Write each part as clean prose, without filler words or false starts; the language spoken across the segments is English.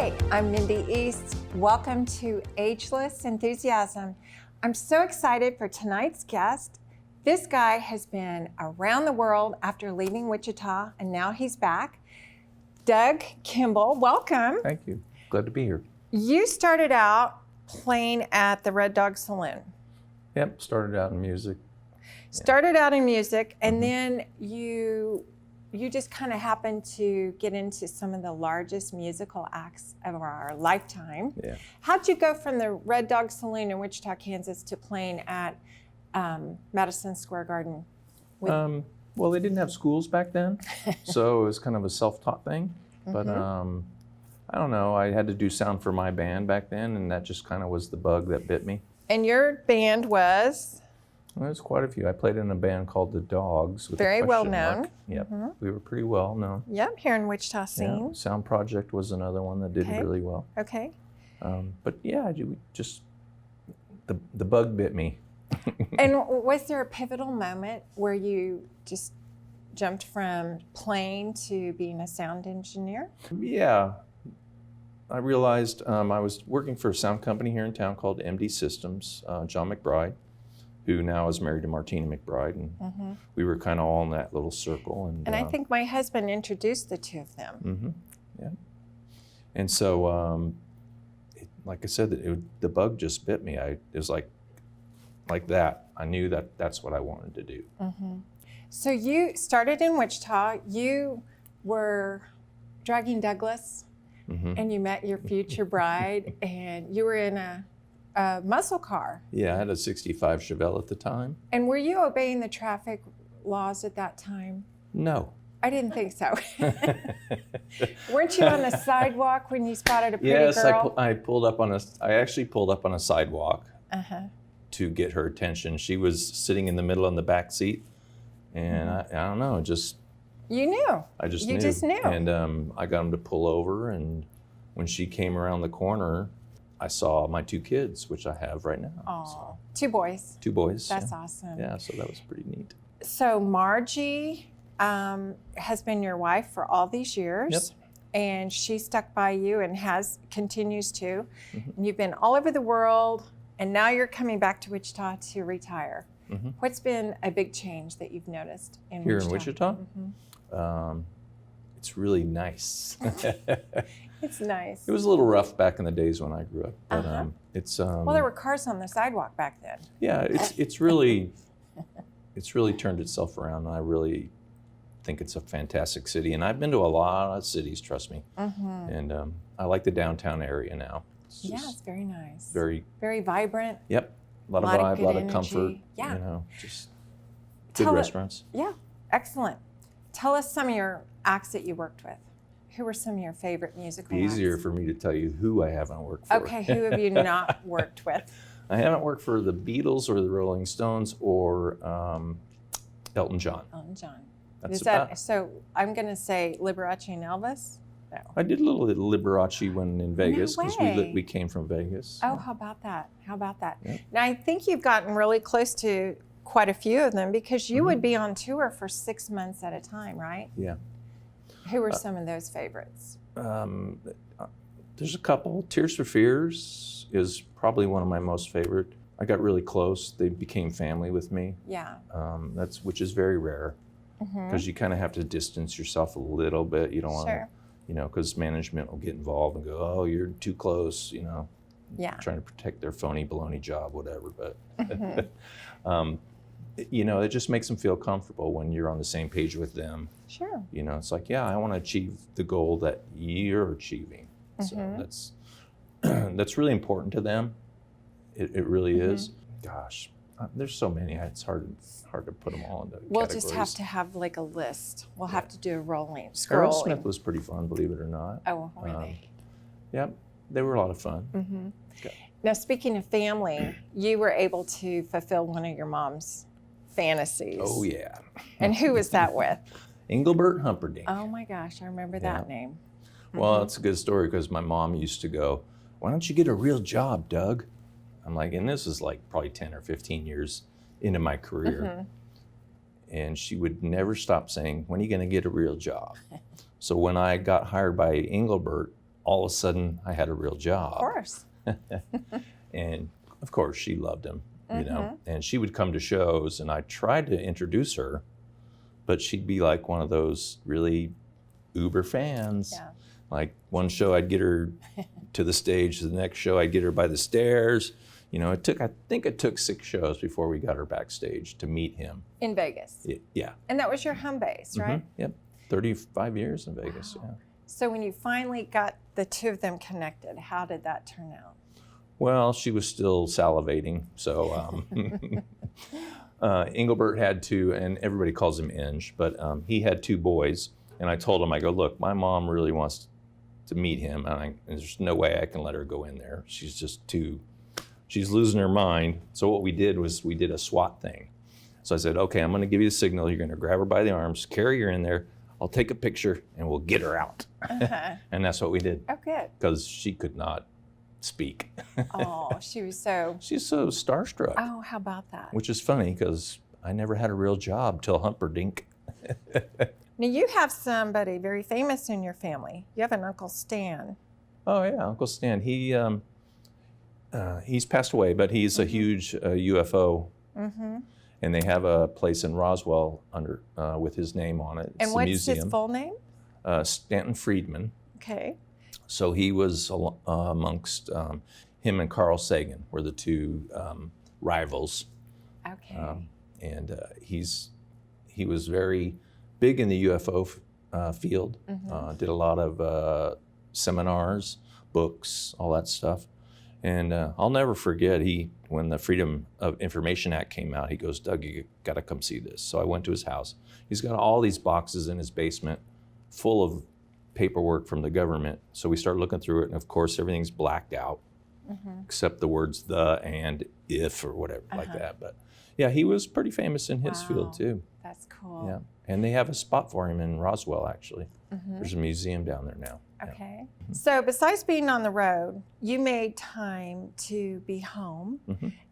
Hi, I'm Mindy East. Welcome to Ageless Enthusiasm. I'm so excited for tonight's guest. This guy has been around the world after leaving Wichita, and now he's back. Doug Kimball, welcome. Thank you. Glad to be here. You started out playing at the Red Dog Saloon. Yep, started out in music. Started out in music, and then you just kind of happened to get into some of the largest musical acts of our lifetime. Yeah. How'd you go from the Red Dog Saloon in Wichita, Kansas to playing at Madison Square Garden? Well, they didn't have schools back then, so it was kind of a self-taught thing. But I don't know, I had to do sound for my band back then, and that just kind of was the bug that bit me. And your band was? Well, there's quite a few. I played in a band called The Dogs. With Very a well question known. mark. Yep, we were pretty well known. Yep, here in Wichita scene. Yeah. Sound Project was another one that did really well. Okay. But yeah, the bug bit me. And was there a pivotal moment where you just jumped from playing to being a sound engineer? Yeah. I realized I was working for a sound company here in town called MD Systems, John McBride, who now is married to Martina McBride, and we were kind of all in that little circle. And I think my husband introduced the two of them. Yeah. And so, like I said, the bug just bit me. It was like that. I knew that that's what I wanted to do. So you started in Wichita. You were dragging Douglas, and you met your future bride, and you were in a muscle car. Yeah, I had a 65 Chevelle at the time. And were you obeying the traffic laws at that time? No. I didn't think so. Weren't you on the sidewalk when you spotted a pretty girl? Yes, I actually pulled up on a sidewalk to get her attention. She was sitting in the middle in the back seat, and I don't know, just... You knew. You just knew. And I got him to pull over, and when she came around the corner, I saw my two kids, which I have right now. Oh, so. Two boys. Two boys. That's awesome. Yeah, so that was pretty neat. So Margie has been your wife for all these years, and she stuck by you and continues to. And you've been all over the world, and now you're coming back to Wichita to retire. What's been a big change that you've noticed in Here Wichita? in Wichita? It's really nice. It's nice. It was a little rough back in the days when I grew up, but it's well, there were cars on the sidewalk back then. Yeah, it's really turned itself around, and I really think it's a fantastic city. And I've been to a lot of cities, trust me. And I like the downtown area now. It's very nice. Very vibrant. Yep, a lot of vibe, a lot of energy. comfort. Yeah, you know, just good restaurants. Yeah, excellent. Tell us some of your acts that you worked with. Who were some of your favorite musical acts? Easier for me to tell you who I haven't worked for. Okay, who have you not worked with? I haven't worked for the Beatles or the Rolling Stones or Elton John. Elton John. That's so I'm going to say Liberace and Elvis? No. I did a little Liberace when in Vegas because we came from Vegas. Oh, how about that? Yep. Now, I think you've gotten really close to quite a few of them because you would be on tour for 6 months at a time, right? Yeah. Who were some of those favorites? There's a couple. Tears for Fears is probably one of my most favorite. I got really close. They became family with me. Yeah. Which is very rare because you kind of have to distance yourself a little bit. You don't want to, because management will get involved and go, oh, you're too close, trying to protect their phony baloney job, whatever. But, it just makes them feel comfortable when you're on the same page with them. Sure. It's like, yeah, I want to achieve the goal that you're achieving. So that's really important to them. It really is. Gosh, there's so many. It's hard to put them all into We'll categories. just have to have like a list. We'll have to do a scrolling. Aerosmith was pretty fun, believe it or not. Oh, really? Yep, they were a lot of fun. Okay. Now, speaking of family, you were able to fulfill one of your mom's fantasies. Oh, yeah. And who was that with? Engelbert Humperdinck. Oh, my gosh, I remember that name. Well, it's a good story because my mom used to go, why don't you get a real job, Doug? I'm like, and this is like probably 10 or 15 years into my career. And she would never stop saying, when are you going to get a real job? So when I got hired by Engelbert, all of a sudden I had a real job. Of course. And of course she loved him, you know, and she would come to shows and I tried to introduce her, but she'd be like one of those really uber fans. Yeah. Like one show I'd get her to the stage, the next show I'd get her by the stairs. You know, I think it took 6 shows before we got her backstage to meet him. In Vegas? Yeah. And that was your home base, right? Yep, 35 years in Vegas, yeah. So when you finally got the two of them connected, how did that turn out? Well, she was still salivating, so Engelbert had 2, and everybody calls him Inge, but he had 2 boys, and I told him, I go, look, my mom really wants to meet him, and there's no way I can let her go in there. She's just she's losing her mind. So what we did was we did a SWAT thing. So I said, okay, I'm gonna give you the signal. You're gonna grab her by the arms, carry her in there. I'll take a picture and we'll get her out. And that's what we did. Oh, good. Because she could not speak. Oh, she's so starstruck. Oh, how about that? Which is funny because I never had a real job till Humperdinck. Now you have somebody very famous in your family. You have an Uncle Stan. Oh yeah, Uncle Stan. He's passed away, but he's a huge UFO. And they have a place in Roswell with his name on it. It's and what's museum. his full name? Stanton Friedman. Okay. So he was amongst him and Carl Sagan were the 2 rivals. Okay. And he was very big in the UFO field. Did a lot of seminars, books, all that stuff. And I'll never forget, when the Freedom of Information Act came out, he goes, Doug, you got to come see this. So I went to his house. He's got all these boxes in his basement full of paperwork from the government. So we started looking through it, and of course, everything's blacked out, except the words the and if or whatever like that. But yeah, he was pretty famous in his field too. That's cool. Yeah, and they have a spot for him in Roswell, actually. There's a museum down there now. Okay. So besides being on the road, you made time to be home,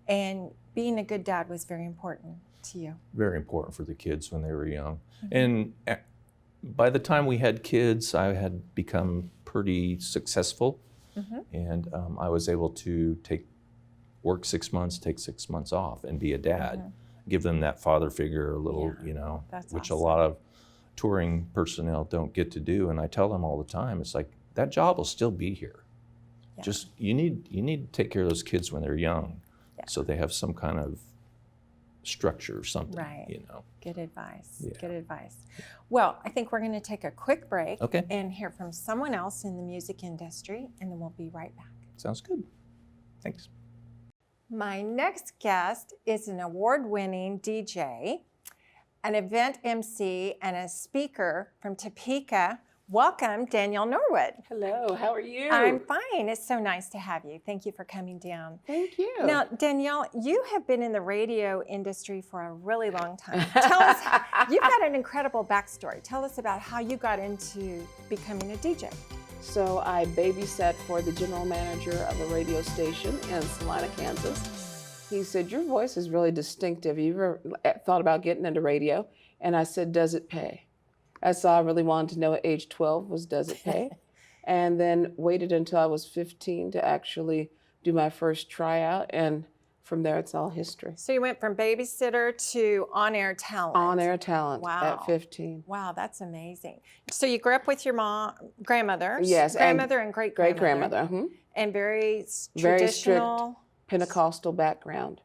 and being a good dad was very important to you. Very important for the kids when they were young. And by the time we had kids, I had become pretty successful, and I was able to work 6 months, take 6 months off, and be a dad. Give them that father figure, a little, you know, which a lot of touring personnel don't get to do. And I tell them all the time, it's like, that job will still be here. Just you need to take care of those kids when they're young, so they have some kind of structure or something. Right. You know. Good advice. Yeah. Good advice. Well, I think we're going to take a quick break and hear from someone else in the music industry, and then we'll be right back. Sounds good. Thanks. My next guest is an award-winning DJ, an event MC, and a speaker from Topeka. Welcome, Danielle Norwood. Hello, how are you? I'm fine. It's so nice to have you. Thank you for coming down. Thank you. Now, Danielle, you have been in the radio industry for a really long time. Tell us, you've got an incredible backstory. Tell us about how you got into becoming a DJ. So I babysat for the general manager of a radio station in Salina, Kansas. He said, your voice is really distinctive. You ever thought about getting into radio? And I said, does it pay? That's all I really wanted to know at age 12 was, does it pay? And then waited until I was 15 to actually do my first tryout. And from there, it's all history. So you went from babysitter to on-air talent. On-air talent at 15. Wow, that's amazing. So you grew up with your grandmother. Yes. Grandmother and great-grandmother. Great-grandmother. And very traditional. Very strict Pentecostal background.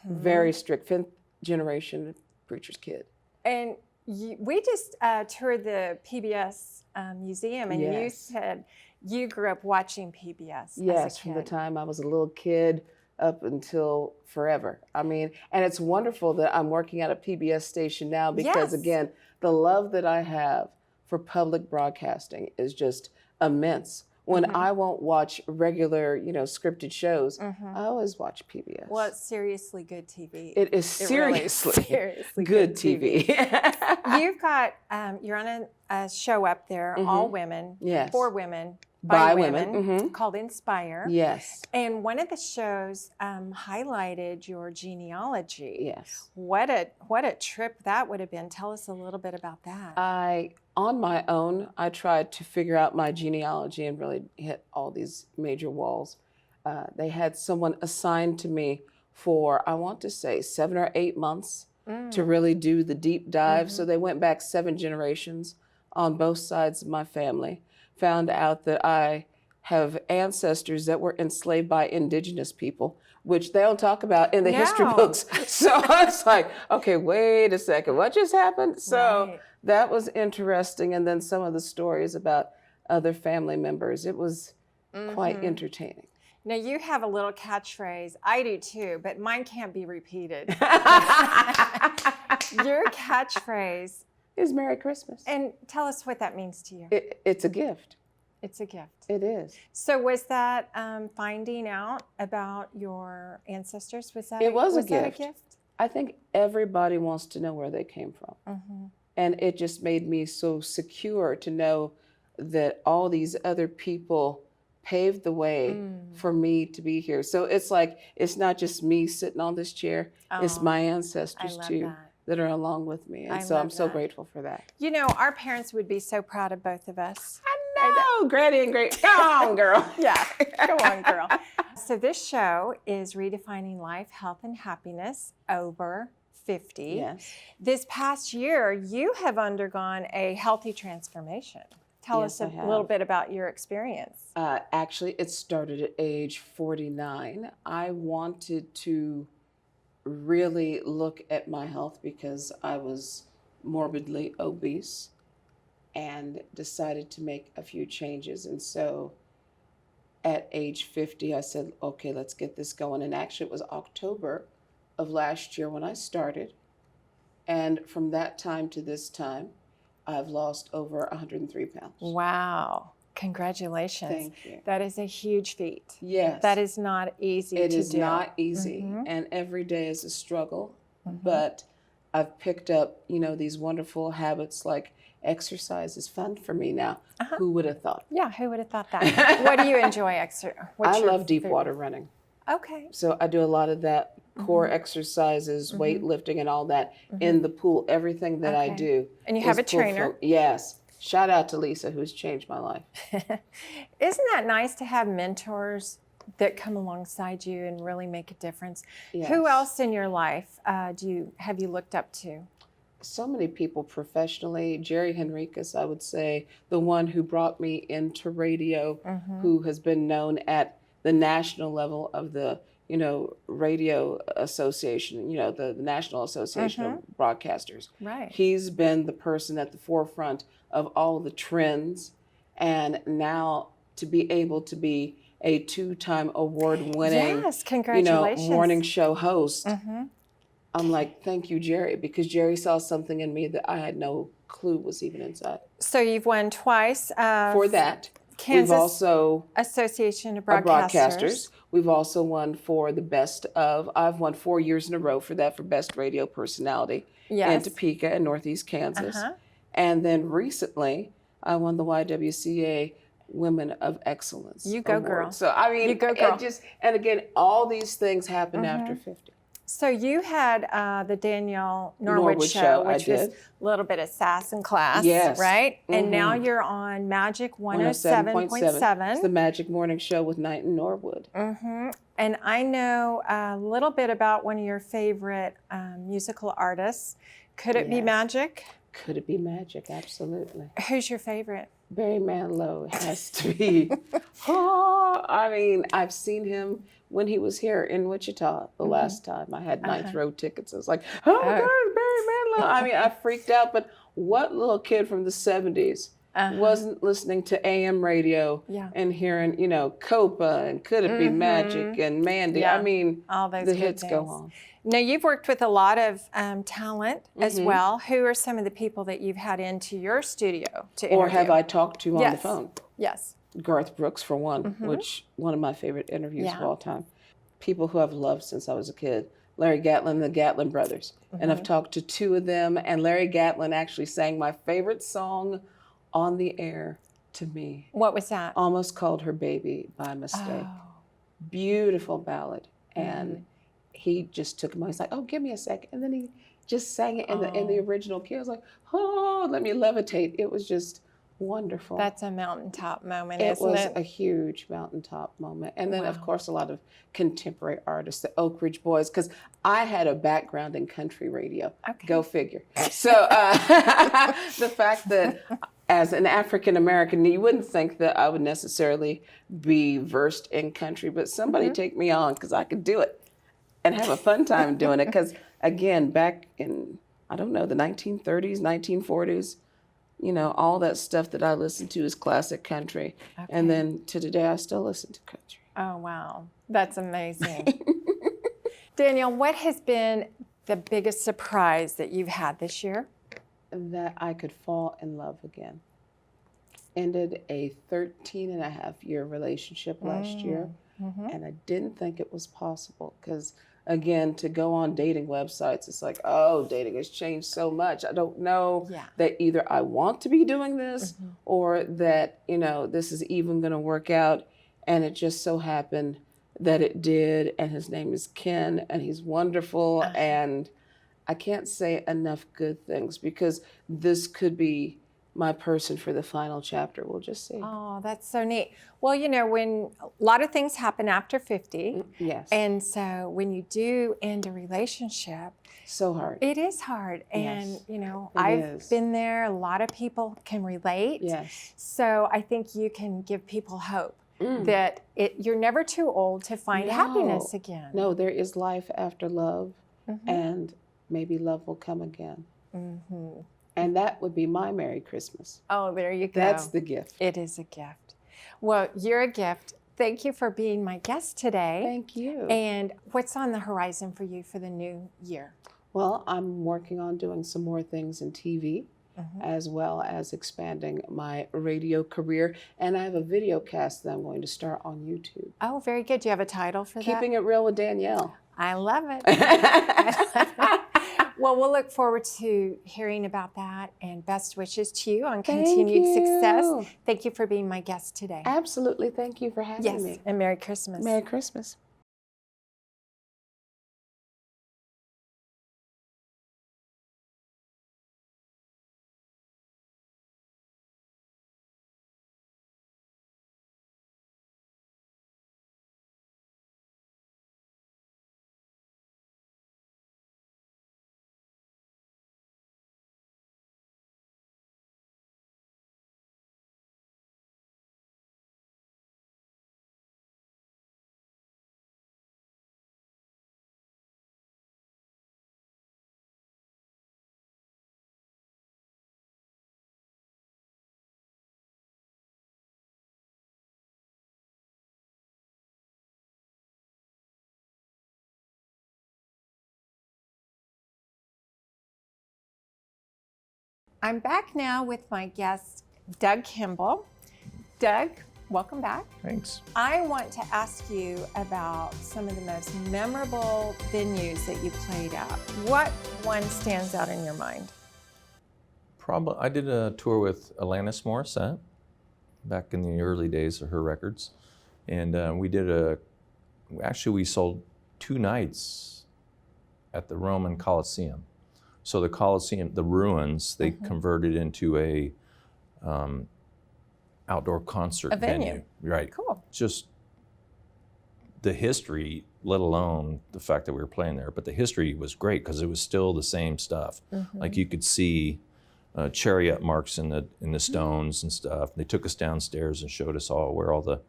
Very strict, 5th generation preacher's kid. And we just toured the PBS museum, and you said you grew up watching PBS. Yes, from the time I was a little kid up until forever. I mean, and it's wonderful that I'm working at a PBS station now because, again, the love that I have for public broadcasting is just immense. When I won't watch regular, scripted shows, I always watch PBS. Well, it's seriously good TV. It is seriously good TV. You've got, you're on a show up there, all women, 4 women, by women called Inspire. Yes. And one of the shows highlighted your genealogy. Yes. What a trip that would have been. Tell us a little bit about that. On my own, I tried to figure out my genealogy and really hit all these major walls. They had someone assigned to me for, I want to say, 7 or 8 months to really do the deep dive. So they went back 7 generations on both sides of my family. Found out that I have ancestors that were enslaved by indigenous people, which they don't talk about in the history books. So I was like, okay, wait a second, what just happened? So that was interesting. And then some of the stories about other family members, it was quite entertaining. Now you have a little catchphrase. I do too, but mine can't be repeated. Your catchphrase is Merry Christmas. And tell us what that means to you. It's a gift. It's a gift. It is. So was that finding out about your ancestors? Was that it was a gift? That a gift? I think everybody wants to know where they came from. And it just made me so secure to know that all these other people paved the way for me to be here. So it's like, it's not just me sitting on this chair, it's my ancestors too that are along with me. And so I'm so grateful for that. You know, our parents would be so proud of both of us. I know, Granny and Great. Go on, girl. Yeah, go on, girl. So this show is redefining life, health, and happiness over 50. Yes. This past year, you have undergone a healthy transformation. Tell us a little bit about your experience. Actually, it started at age 49. I wanted to really look at my health because I was morbidly obese and decided to make a few changes. And so at age 50, I said, okay, let's get this going. And actually, it was October of last year when I started. And from that time to this time, I've lost over 103 pounds. Wow. Congratulations. Thank you. That is a huge feat. Yes. That is not easy to do. It is not easy. And every day is a struggle. But I've picked up, these wonderful habits like exercise is fun for me now. Who would have thought? Yeah, who would have thought that? What do you enjoy I love deep water running. Okay. So I do a lot of that, core exercises, weightlifting and all that in the pool, everything that I do. And you have a trainer. Yes. Shout out to Lisa, who's changed my life. Isn't that nice to have mentors that come alongside you and really make a difference? Yes. Who else in your life have you looked up to? So many people professionally. Jerry Henriquez, I would say, the one who brought me into radio, who has been known at the national level of the Radio Association, the National Association of Broadcasters. Right. He's been the person at the forefront of all the trends. And now to be able to be a 2-time award-winning, yes, congratulations, morning show host, I'm like, thank you, Jerry, because Jerry saw something in me that I had no clue was even inside. So you've won twice. For that. Kansas We've also Association of Broadcasters. We've also won for the best of, I've won 4 years in a row for that, for best radio personality in Topeka and Northeast Kansas. And then recently, I won the YWCA Women of Excellence Award. Girl. So I mean, you go, girl. And again, all these things happened after 50. So you had the Danielle Norwood show, which was a little bit of sass and class, right? And now you're on Magic 107.7. It's the Magic Morning Show with Knight and Norwood. And I know a little bit about one of your favorite musical artists. Could it be Magic? Could it be Magic? Absolutely. Who's your favorite? Barry Manilow has to be. I mean, I've seen him when he was here in Wichita the last time. I had ninth row tickets. I was like, oh my God, Barry Manilow. I mean, I freaked out, but what little kid from the 70s wasn't listening to AM radio and hearing, Copa and Could It Be Magic and Mandy? I mean, all those the good hits days. go on. Now, you've worked with a lot of talent as well. Who are some of the people that you've had into your studio to interview? Or have I talked to on the phone? Yes. Garth Brooks, for one, which one of my favorite interviews of all time. People who I've loved since I was a kid. Larry Gatlin, the Gatlin brothers. And I've talked to 2 of them, and Larry Gatlin actually sang my favorite song on the air to me. What was that? Almost Called Her Baby by mistake. Oh. Beautiful ballad. And he just took him on. He's like, oh, give me a second. And then he just sang it in the original key. I was like, oh, let me levitate. It was just wonderful. That's a mountaintop moment, It isn't was it? a huge mountaintop moment. And then, of course, a lot of contemporary artists, the Oak Ridge Boys, because I had a background in country radio. Okay. Go figure. So the fact that as an African American, you wouldn't think that I would necessarily be versed in country, but somebody take me on because I could do it and have a fun time doing it. Because, again, back in, I don't know, the 1930s, 1940s, you know, all that stuff that I listened to is classic country. Okay. And then to today, I still listen to country. Oh, wow. That's amazing. Danielle, what has been the biggest surprise that you've had this year? That I could fall in love again. Ended a 13-and-a-half-year relationship last year, and I didn't think it was possible because, again, to go on dating websites, it's like, oh, dating has changed so much. I don't know that either I want to be doing this or that, you know, this is even going to work out. And it just so happened that it did. And his name is Ken, and he's wonderful. And I can't say enough good things because this could be my person for the final chapter. We'll just see. Oh, that's so neat. Well, you know, when a lot of things happen after 50. Yes. And so when you do end a relationship, so hard. it is hard. And, Yes, you know, it I've is. been there. A lot of people can relate. Yes. So I think you can give people hope that you're never too old to find happiness again. No, there is life after love, and maybe love will come again. And that would be my Merry Christmas. Oh, there you go. That's the gift. It is a gift. Well, you're a gift. Thank you for being my guest today. Thank you. And what's on the horizon for you for the new year? Well, I'm working on doing some more things in TV, as well as expanding my radio career. And I have a video cast that I'm going to start on YouTube. Oh, very good. Do you have a title for that? Keeping It Real with Danielle. I love it. Well, we'll look forward to hearing about that, and best wishes to you on continued success. Thank you for being my guest today. Absolutely. Thank you for having me. And Merry Christmas. Merry Christmas. I'm back now with my guest, Doug Kimball. Doug, welcome back. Thanks. I want to ask you about some of the most memorable venues that you played at. What one stands out in your mind? Probably, I did a tour with Alanis Morissette back in the early days of her records. And we sold 2 nights at the Roman Coliseum. So the Coliseum, the ruins, they converted into a outdoor concert venue. Right. Cool. Just the history, let alone the fact that we were playing there, but the history was great because it was still the same stuff. Like you could see chariot marks in the stones and stuff. They took us downstairs and showed us all where all the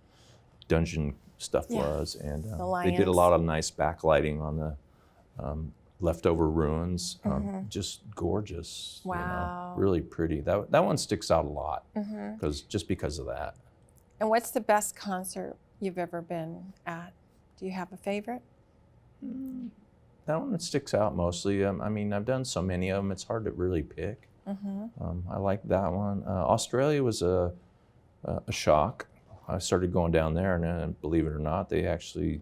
dungeon stuff was, and they did a lot of nice backlighting on the leftover ruins. Just gorgeous. Wow. You know, really pretty. That one sticks out a lot because of that. And what's the best concert you've ever been at? Do you have a favorite? That one sticks out mostly. I mean, I've done so many of them, it's hard to really pick. I like that one. Australia was a shock. I started going down there, and believe it or not, they actually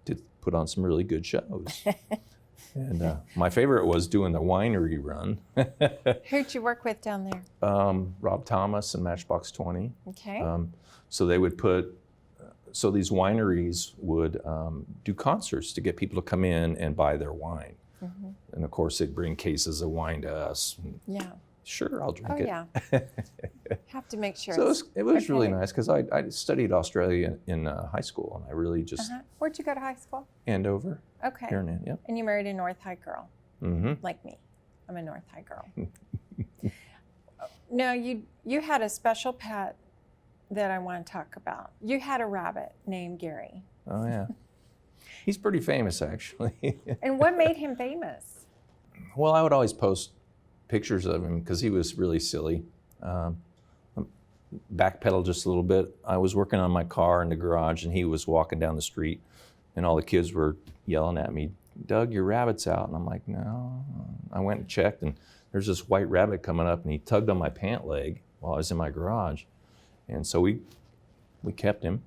did put on some really good shows. And my favorite was doing the winery run. Who'd you work with down there? Rob Thomas and Matchbox 20. Okay. So they would so these wineries would do concerts to get people to come in and buy their wine. Mm-hmm. And of course, they'd bring cases of wine to us. Yeah. Sure, I'll drink it. Oh, yeah. Have to make sure. So it was really nice because I studied Australia in high school, and I really just... Where'd you go to high school? Andover. Okay. Here in yep. And you married a North High girl, like me. I'm a North High girl. No, you had a special pet that I want to talk about. You had a rabbit named Gary. Oh, yeah. He's pretty famous, actually. And what made him famous? Well, I would always post pictures of him because he was really silly. Backpedal just a little bit. I was working on my car in the garage, and he was walking down the street, and all the kids were yelling at me, "Doug, your rabbit's out." And I'm like, "No." I went and checked, and there's this white rabbit coming up, and he tugged on my pant leg while I was in my garage. And so we kept him.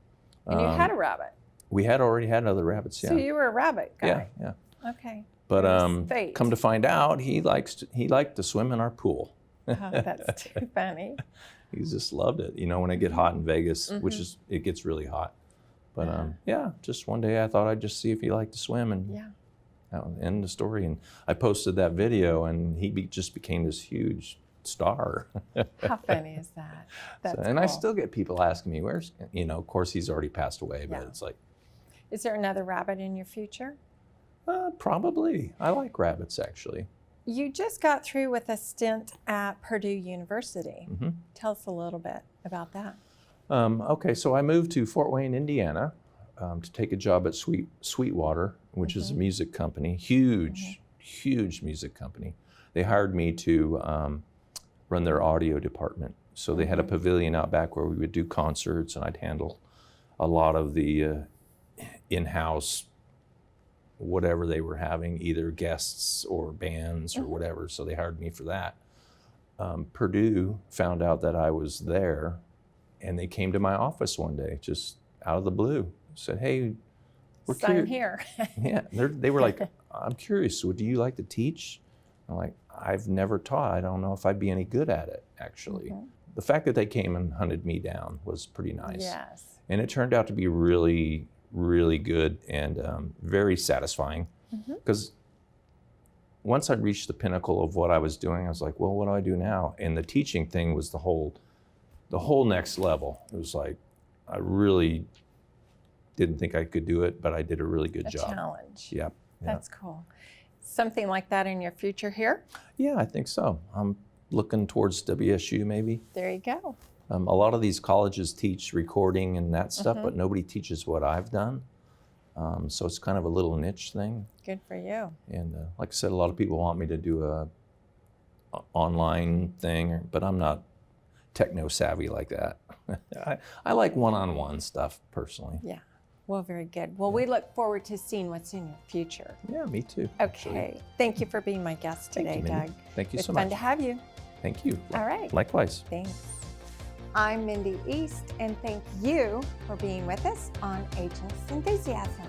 And you had a rabbit? We had already had other rabbits, yeah. So you were a rabbit guy? Yeah. Okay. But come to find out, he liked to swim in our pool. Oh, that's too funny. He just loved it. You know, when it get hot in Vegas, it gets really hot. But yeah, just one day I thought I'd just see if he liked to swim, and that was the end of the story. And I posted that video, and he just became this huge star. How funny is that? That's and cool. I still get people asking me, "Where's?" You know, of course he's already passed away, but it's like. Is there another rabbit in your future? Probably. I like rabbits, actually. You just got through with a stint at Purdue University. Tell us a little bit about that. Okay, so I moved to Fort Wayne, Indiana, to take a job at Sweetwater, which is a music company, huge music company. They hired me to run their audio department. So they had a pavilion out back where we would do concerts, and I'd handle a lot of the in-house whatever they were having, either guests or bands or whatever. So they hired me for that. Purdue found out that I was there, and they came to my office one day, just out of the blue. Said, "Hey, we're Sign here." Yeah, they were like, "I'm curious, so do you like to teach?" I'm like, "I've never taught. I don't know if I'd be any good at it, actually." The fact that they came and hunted me down was pretty nice. Yes. And it turned out to be really, really good and very satisfying. Because once I reached the pinnacle of what I was doing, I was like, well, what do I do now? And the teaching thing was the whole next level. It was like, I really didn't think I could do it, but I did a really good job. A challenge. Yep. That's cool. Something like that in your future here? Yeah, I think so. I'm looking towards WSU maybe. There you go. A lot of these colleges teach recording and that stuff, but nobody teaches what I've done. So it's kind of a little niche thing. Good for you. And like I said, a lot of people want me to do a online thing, but I'm not techno savvy like that. I like one-on-one stuff personally. Yeah. Well, very good. Well, we look forward to seeing what's in your future. Yeah, me too. Okay. Actually. Thank you for being my guest today, Doug. Thank you so It's much. fun to have you. Thank you. All right. Likewise. Thanks. I'm Mindy East, and thank you for being with us on Ageless Enthusiasm.